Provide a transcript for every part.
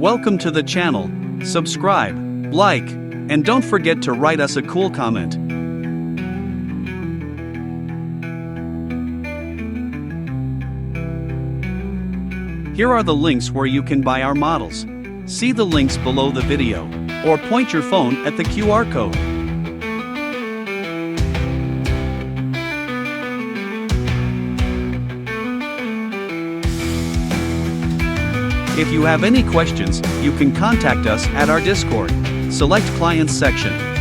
Welcome to the channel. Subscribe, like, and don't forget to write us a cool comment. Here are the links where you can buy our models. See the links below the video, or point your phone at the QR code. If you have any questions, you can contact us at our Discord. Select Clients section.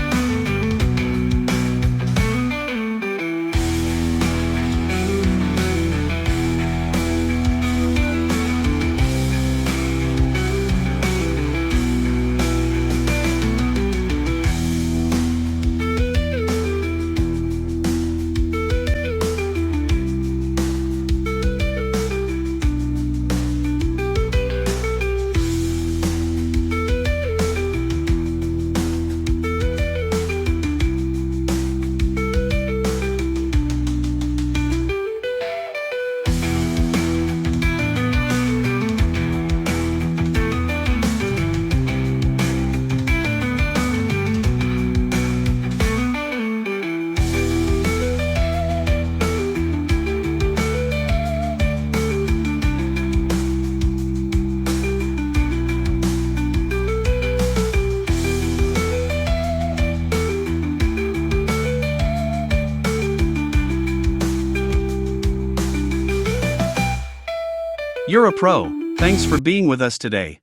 You're a pro. Thanks for being with us today.